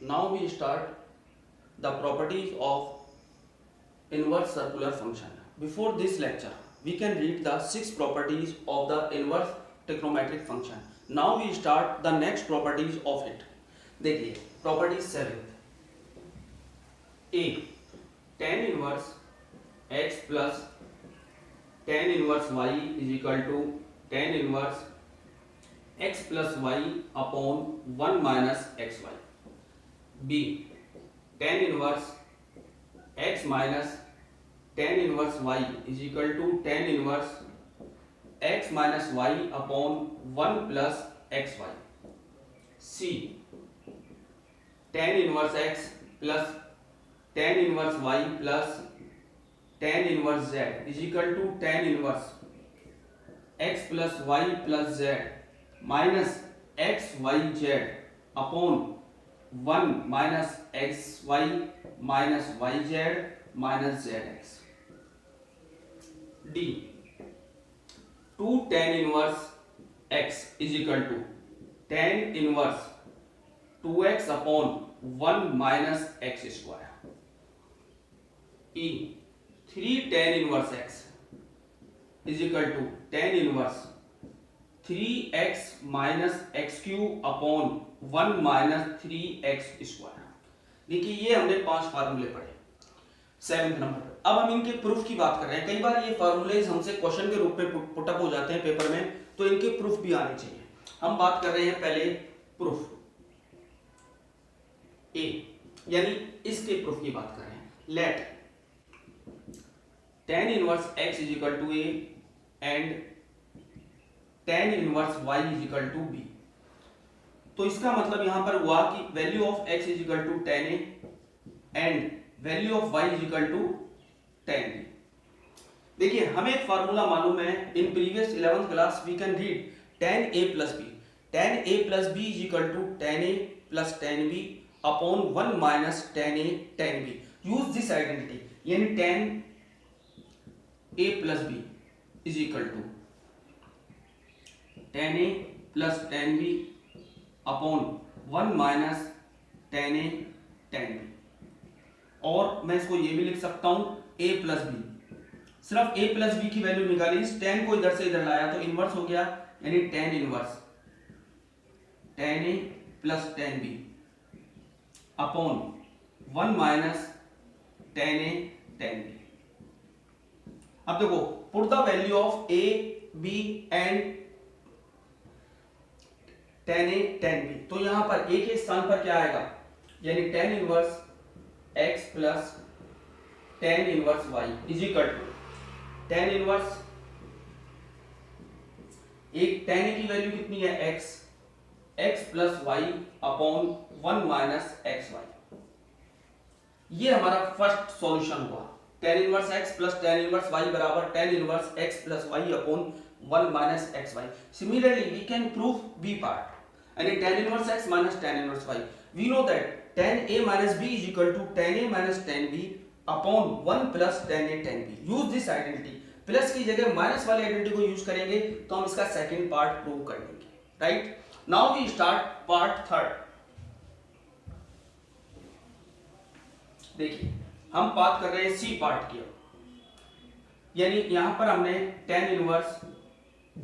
Now we start the properties of inverse circular function. Before this lecture, we can read the 6 properties of the inverse trigonometric function. Now we start the next properties of it. देखिए property 7 A tan inverse x plus tan inverse y is equal to tan inverse x plus y upon 1 minus xy. B tan inverse x minus tan inverse y is equal to tan inverse x minus y upon 1 plus xy. C tan inverse x plus tan inverse y plus tan inverse z is equal to tan inverse x plus y plus z minus x y z upon 1 minus xy minus yz minus zx. D 2 tan inverse x is equal to tan inverse 2x upon 1 minus x square. E 3 tan inverse x is equal to tan inverse 3x minus x cube upon 1 minus 3x square. देखिए ये हमने 5 फार्मूले पढ़े 7th number पे. अब हम इनके proof की बात कर रहे हैं. कई बार ये फार्मूलेज हमसे क्वेश्चन के रूप में पुटअप हो जाते हैं पेपर में, तो इनके प्रूफ भी आने चाहिए. हम बात कर रहे हैं पहले प्रूफ ए, यानी इसके प्रूफ की बात कर रहे हैं. Let tan inverse x is equal to a and tan inverse y is equal to b. तो इसका मतलब यहां पर हुआ कि value of x is equal to tan a and value of y is equal to tan b. देखिए हमें एक फार्मूला मालूम है. In previous 11th class we can read tan a plus b. tan a plus b is equal to tan a plus tan b upon 1 minus tan a tan b. Use this identity, यानी tan a plus b is equal to tan a plus tan b upon 1 minus tan a tan b. और मैं इसको ये भी लिख सकता हूं a plus b. सिर्फ a plus b की वैल्यू निकाली, इस tan को इधर से इधर लाया तो इनवर्स हो गया, यानी tan inverse tan a plus tan b upon 1 minus tan a tan b. अब देखो put the value of a b and tan a tan b. तो यहां पर a के स्थान पर क्या आएगा, यानी tan inverse x plus tan inverse y is equal to tan inverse, एक tan a की वैल्यू कितनी है x, x plus y upon 1 minus xy. ये हमारा फर्स्ट सॉल्यूशन हुआ. tan inverse x plus tan inverse y बराबर tan inverse x plus y upon 1 minus xy. Similarly we can prove b part, यानी tan inverse x minus tan inverse y. We know that tan a minus b is equal to tan a minus tan b upon 1 plus tan a tan b. Use this identity. Plus की जगह minus वाली identity को use करेंगे तो हम इसका second part prove कर लेंगे. Right, now we start part third. देखिए हम बात कर रहे हैं सी पार्ट की, यानी यहां पर हमने tan इनवर्स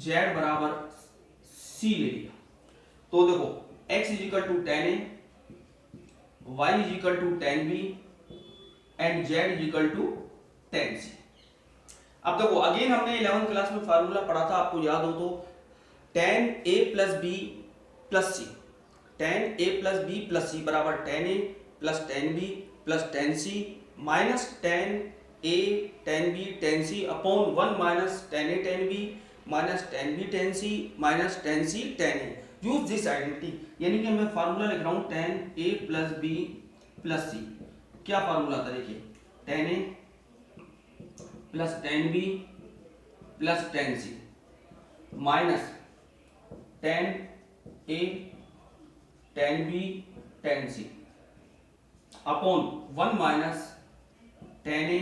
z बराबर c ले लिया. तो देखो x is equal to tan a, y is equal to tan b and z is equal to tan c. अब देखो अगेन हमने 11th क्लास में फार्मूला पढ़ा था, आपको याद हो तो tan a plus b plus c. tan a plus b plus c बराबर tan a plus tan b plus tan c minus tan a tan b tan c upon 1 minus tan a tan b minus tan b tan c minus tan c tan a. Use this identity, यानी कि मैं formula लिख रहा हूं tan a plus b plus c. क्या formula था, देखिए tan a plus tan b plus tan c minus tan a tan b tan c upon 1 minus tan a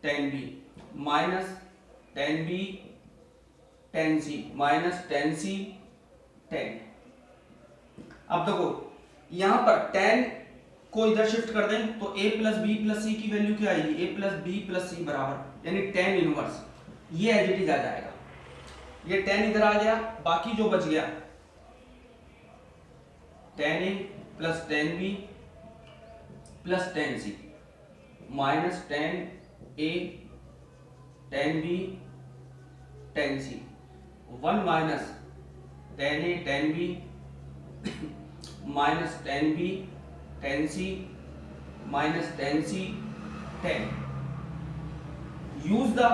tan b minus tan b tan c minus tan c tan. अब देखो यहां पर tan को इधर shift कर दें तो a plus B plus सी की वैल्यू क्या आएगी, a प्लस बी प्लस सी बराबर यानी tan इनवर्स, ये एज इट इज आ जाएगा। ये tan इधर आ गया, बाकी जो बच गया tan a plus tan b plus tan c minus tan a tan b tan c, 1 minus tan a tan b minus tan b tan c minus tan c tan, use the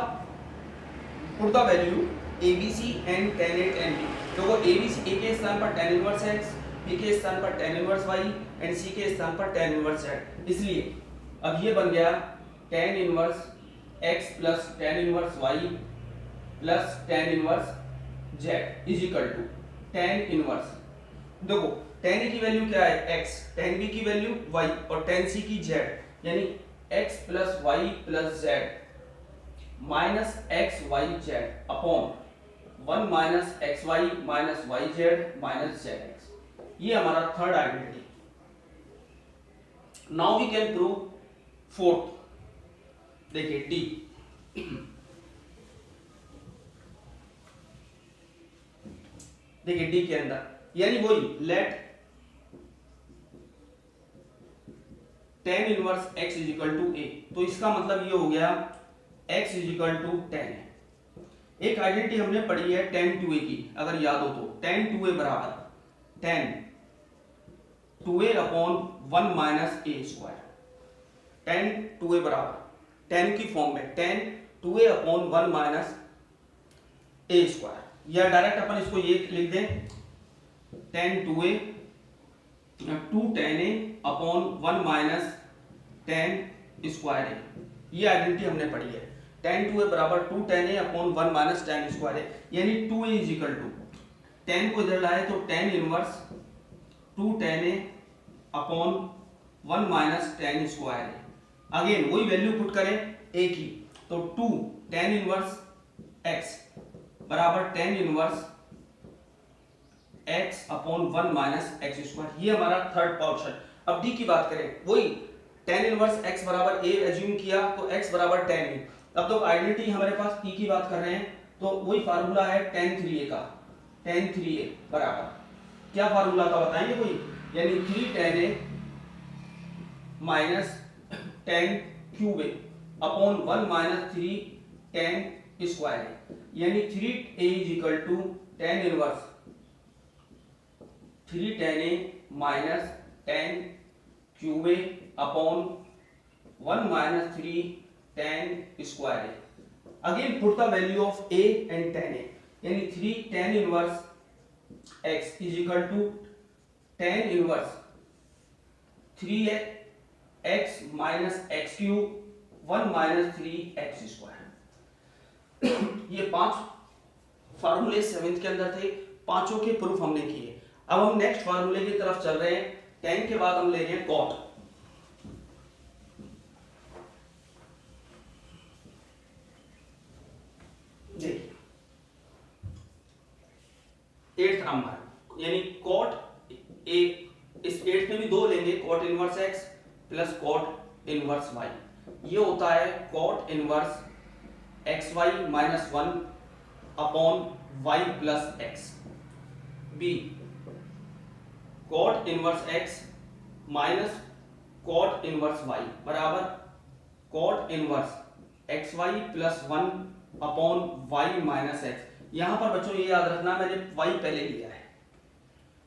put the value abc and tan a tan b। देखो abc a के स्थान पर tan inverse x, b के स्थान पर tan inverse y and c के स्थान पर tan इनवर्स z, इसलिए अब ये बन गया tan inverse x plus tan inverse y plus tan inverse z is equal to tan inverse, देखो tan a की वैल्यू क्या है x, tan b की वैल्यू y और tan c की z, यानी x plus y plus z minus x y z upon 1 minus x y minus y z minus z x, ये हमारा third identity. Now we can prove fourth, देखिए d, देखिए D के अंदर यानी वही let tan inverse x is equal to a, तो इसका मतलब ये हो गया x is equal to tan है। एक आइडेंटिटी हमने पढ़ी है tan 2a की, अगर याद हो तो tan 2a बराबर tan 2a upon 1 minus a square, tan 2a बराबर tan की फॉर्म में tan 2a upon 1 minus a square, या डायरेक्ट अपन इसको ये लिख दें tan 2a 2 tan a upon 1 minus tan square a, ये आइडेंटिटी हमने पढ़ी है। tan 2a बराबर 2 tan a upon 1 minus tan square a, यानी 2a is equal to tan को इधर लाए तो tan inverse 2 tan a upon 1 minus tan square a, again वही वैल्यू पुट करें a की, तो 2 tan इनवर्स x बराबर tan inverse x upon 1 minus x square, ये हमारा थर्ड पोर्शन। अब d की बात करें, वही tan इनवर्स x बराबर a एज्यूम किया तो x बराबर tan a, अब तो आइडेंटिटी हमारे पास t की बात कर रहे हैं तो वही फार्मूला है tan 3a का, tan 3a बराबर क्या फार्मूला था बताएंगे कोई, यानी 3 tan a minus tan cube a upon 1 minus 3 tan square a, यानी 3a is equal to tan inverse 3 tan a minus tan cube a upon 1 minus 3 tan square a, again put the value of a and tan a, यानी 3 tan inverse x is equal to tan inverse 3x minus x cube 1 minus 3x square. ये 5 फार्मूले 7th के अंदर थे, पांचों के proof हमने किए। अब हम नेक्स्ट फार्मूले की तरफ चल रहे हैं, tan के बाद हम ले रहे हैं cot। देखिए 8th नंबर यानी cot a, इस 8th में भी दो लेंगे, cot inverse x plus cot inverse y, ये होता है cot inverse xy minus 1 upon y plus x। b cot inverse x minus cot inverse y बराबर cot inverse xy plus 1 upon y minus x। यहां पर बच्चों ये याद रखना मैंने y पहले लिया है,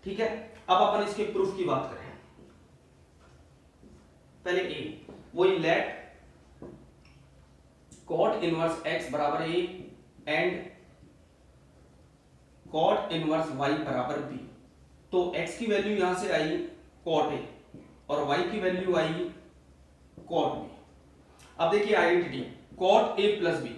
ठीक है। अब अपन इसके प्रूफ की बात करें, पहले a, वही लेट cot इनवर्स x बराबर a and cot inverse y बराबर b, तो x की वैल्यू यहां से आई cot a और y की वैल्यू आई cot b। अब देखिए identity cot a plus b,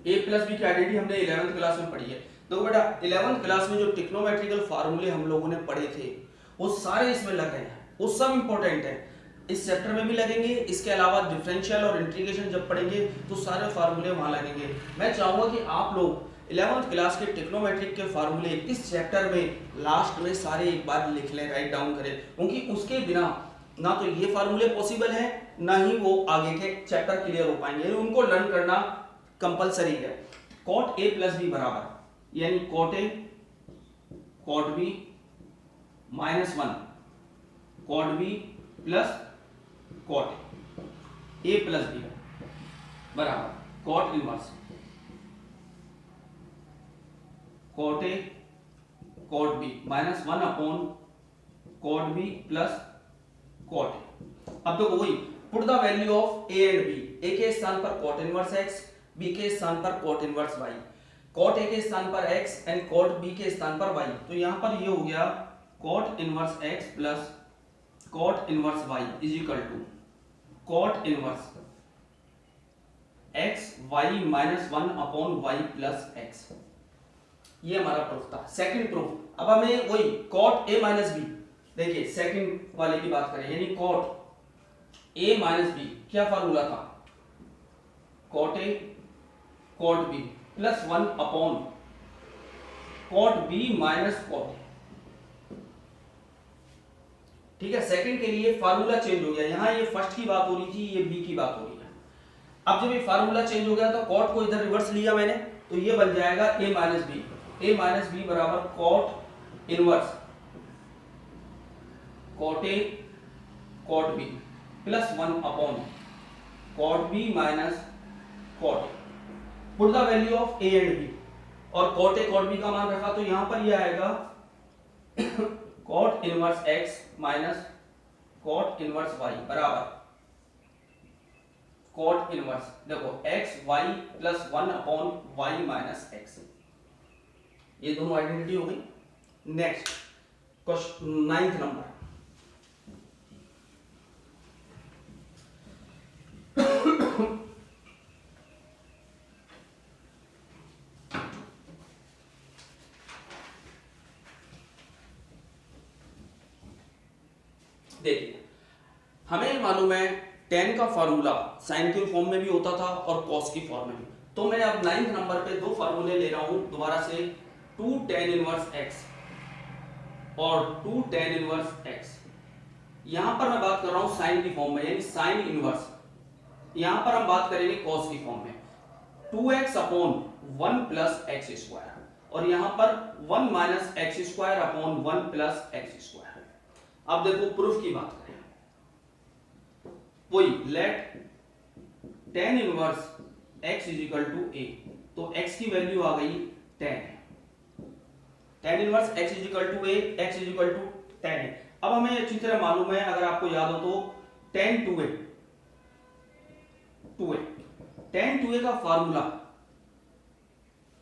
a plus b की आइडेंटिटी हमने 11th क्लास में पढ़ी है। तो बेटा 11th क्लास में जो ट्रिग्नोमेट्रिकल फार्मूले हम लोगों ने पढ़े थे वो सारे इसमें लग रहे हैं, वो सब इंपॉर्टेंट है, इस चैप्टर में भी लगेंगे। इसके अलावा डिफरेंशियल और इंटीग्रेशन जब पढ़ेंगे तो सारे फार्मूले वहां लगेंगे। मैं चाहूंगा कि आप लोग 11th क्लास के ट्रिग्नोमेट्रिक के फार्मूले इस चैप्टर में लास्ट में सारे एक बार लिख लें, राइट डाउन करें, क्योंकि उसके बिना ना तो ये फार्मूले पॉसिबल है ना ही वो आगे के चैप्टर क्लियर हो पाएंगे, उनको लर्न करना कंपलसरी है। कॉट ए प्लस बी बराबर यानी cot a cot b minus 1 cot b plus cot a plus b बराबर cot inverse cot a cot b minus 1 upon cot b plus cot a. अब तो वही put the value of a and b, a के स्थान पर cot inverse x, B के स्थान पर cot inverse y, cot a के स्थान पर x एंड कॉट बी के स्थान पर y। तो यहां पर ये हो गया cot inverse x plus cot inverse y is equal to cot inverse x y minus 1 upon y plus x। ये हमारा प्रूफ था। सेकंड प्रूफ, अब हमें वही कॉट a माइनस बी, देखिए सेकंड वाले की बात करें, यानी कॉट a माइनस बी क्या फार्मूला था, cot a cot b plus 1 upon cot b minus cot a। ठीक है, सेकंड के लिए फार्मूला चेंज हो गया, यहां ये फर्स्ट की बात हो रही थी, ये बी की बात हो रही है। अब जब ये फार्मूला चेंज हो गया तो कॉट को इधर रिवर्स लिया मैंने, तो ये बन जाएगा a minus b, a minus b बराबर cot inverse cot a cot b plus 1 upon cot b minus cot a। Put the value of a and b, और कॉट a कॉट b का मान रखा तो यहां पर ये आएगा cot inverse x minus cot inverse y बराबर कॉट इनवर्स, देखो x y plus 1 upon y minus x। ये दोनों आइडेंटिटी हो गई। नेक्स्ट क्वेश्चन 9th नंबर, देखिए हमें मालूम है tan का फार्मूला साइन के फॉर्म में भी होता था और cos की फॉर्म में भी, तो मैं अब 9th नंबर पे दो फार्मूले ले रहा हूं दोबारा से, 2 tan इनवर्स x और 2 tan इनवर्स x। यहां पर मैं बात कर रहा हूं साइन की फॉर्म में, यानी साइन इनवर्स, यहां पर हम बात करेंगे cos की फॉर्म में, 2x upon 1 plus x square, और यहां पर 1 minus x square upon 1 plus x square. अब देखो प्रूफ की बात करें, वही let tan inverse x is equal to a, तो x की वैल्यू आ गई 10, tan inverse x is equal to a, x is equal to 10। अब हमें अच्छी तरह मालूम है, अगर आपको याद हो तो tan 2a tan 2a का फार्मूला,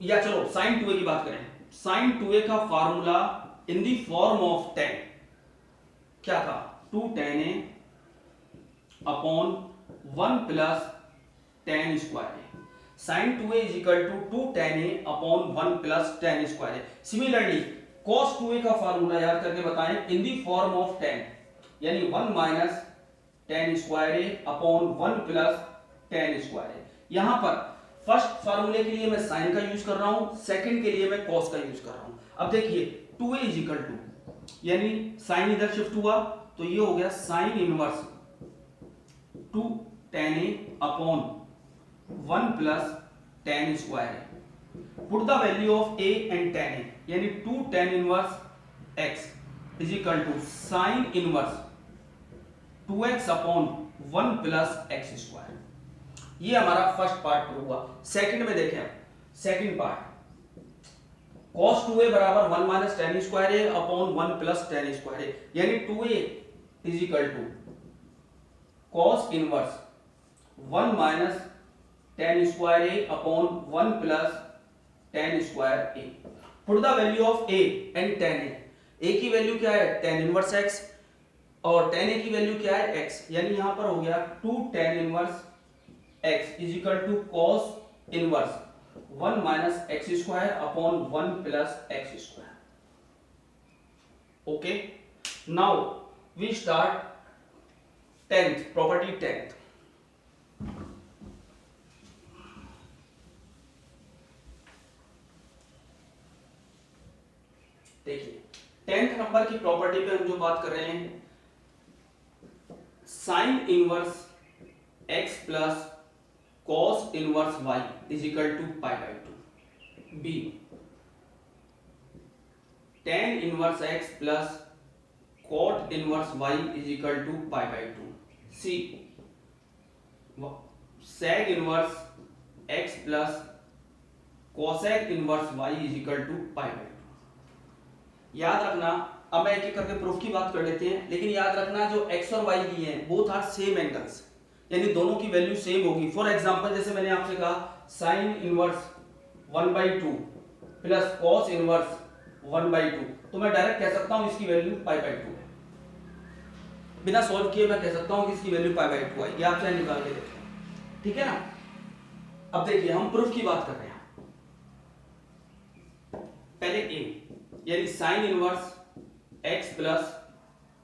या चलो sin 2a की बात करें, sin 2a का formula in the form of tan क्या था, 2 tan a upon 1 plus tan square a। sin 2a is equal to 2 tan a upon 1 plus tan square a। Similarly cos 2a का formula याद करके बताएं, in the form of tan, यानी 1 minus tan square a upon 1 plus tan square a। यहां पर first फार्मूले के लिए मैं sin का यूज कर रहा हूं, सेकंड के लिए मैं cos का यूज कर रहा हूं। अब देखिए 2a इज इक्वल टू, यानी साइन इधर शिफ्ट हुआ तो ये हो गया sine inverse 2 tan a upon 1 plus tan square a। Put the value of a and tan a, यानी 2 tan inverse x is equal to sine inverse 2x upon 1 plus x square. ये हमारा first part prove हुआ। Second में देखें, second part cos 2a बराबर 1 minus tan square a upon 1 plus tan square a, यानी 2a is equal to cos inverse 1 minus tan square a upon 1 plus tan square a। Put the value of a and tan a, a की value क्या है tan inverse x और tan a की value क्या है x, यानी यहां पर हो गया 2 tan inverse x is equal to cos inverse 1 minus x square upon 1 plus x square. Okay, now we start 10th property 10th। 10th number की प्रॉपर्टी पे हम जो बात कर रहे हैं, sine inverse x plus cos inverse y is equal to pi by two. B tan inverse x plus cot inverse y is equal to pi by two. C sec inverse x plus cosec inverse y is equal to pi by two. याद रखना, अब मैं एक एक करके proof की बात कर लेते हैं, लेकिन याद रखना जो x और y दी हैं बोथ आर सेम एंगल्स, यानी दोनों की वैल्यू सेम होगी। फॉर एग्जांपल जैसे मैंने आपसे कहा sine inverse 1/2 plus cos inverse 1/2, तो मैं डायरेक्ट कह सकता हूं इसकी वैल्यू पाई बाई टू है। बिना सॉल्व किए मैं कह सकता हूं कि इसकी वैल्यू पाई बाई टू है। आप चाहे निकाल के देखें, ठीक है ना। अब देखिए हम प्रूफ की बात कर रहे हैं। पहले ए यानी sign inverse x plus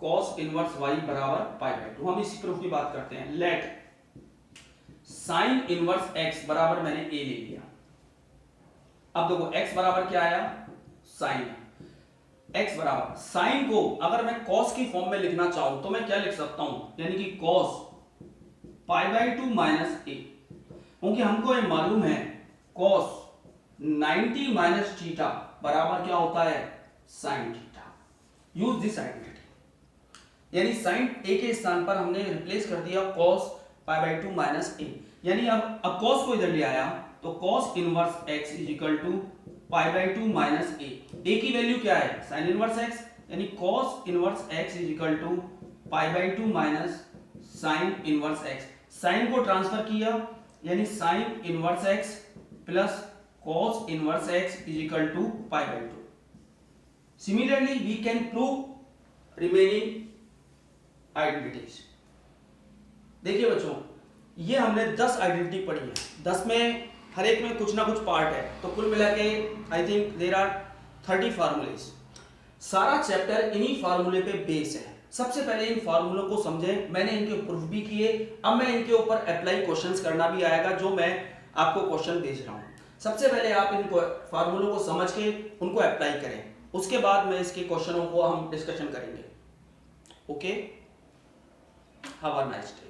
cos inverse y बराबर पाई बाई टू, हम इसी प्रूफ की बात करते हैं। लेट साइन इनवर्स x बराबर मैंने a ले लिया। अब देखो x बराबर क्या आया, साइन। x बराबर साइन को अगर मैं कॉस की फॉर्म में लिखना चाहूं तो मैं क्या लिख सकता हूं, यानी कि cos pi by two minus a, क्योंकि हमको ये मालूम है कॉस 90 माइनस थीटा बराबर क्या होता है, sine theta. Use this identity, यानी साइन a के स्थान पर हमने रिप्लेस कर दिया cos pi by two minus a, यानी अब कॉस को इधर ले आया तो cos inverse x is equal to pi by two minus a। a की वैल्यू क्या है, साइन इनवर्स x, यानी cos inverse x is equal to pi by two minus sine inverse x। Sine को ट्रांसफर किया, यानी sign inverse x plus cos inverse x is equal to pi by 2. Similarly, we can prove remaining identities. देखिए बच्चों, ये हमने 10 identity पढ़ी है। 10 में हर एक में कुछ ना कुछ पार्ट है, तो कुल मिला के I think there are 30 formulas. सारा चैप्टर इन्हीं फार्मूले पे बेस है। सबसे पहले इन फार्मूलों को समझें, मैंने इनके प्रूफ भी किए, अब मैं इनके ऊपर अप्लाई क्वेश्चंस करना भी आएगा, जो मैं आपको क्वेश्चन भेज रहा हूँ। सबसे पहले आप इन फार्मूलों को समझ के उनको अप्लाई करें, उसके बाद में इसके क्वेश्चनों को हम डिस्कशन करेंगे। Okay, have a nice day.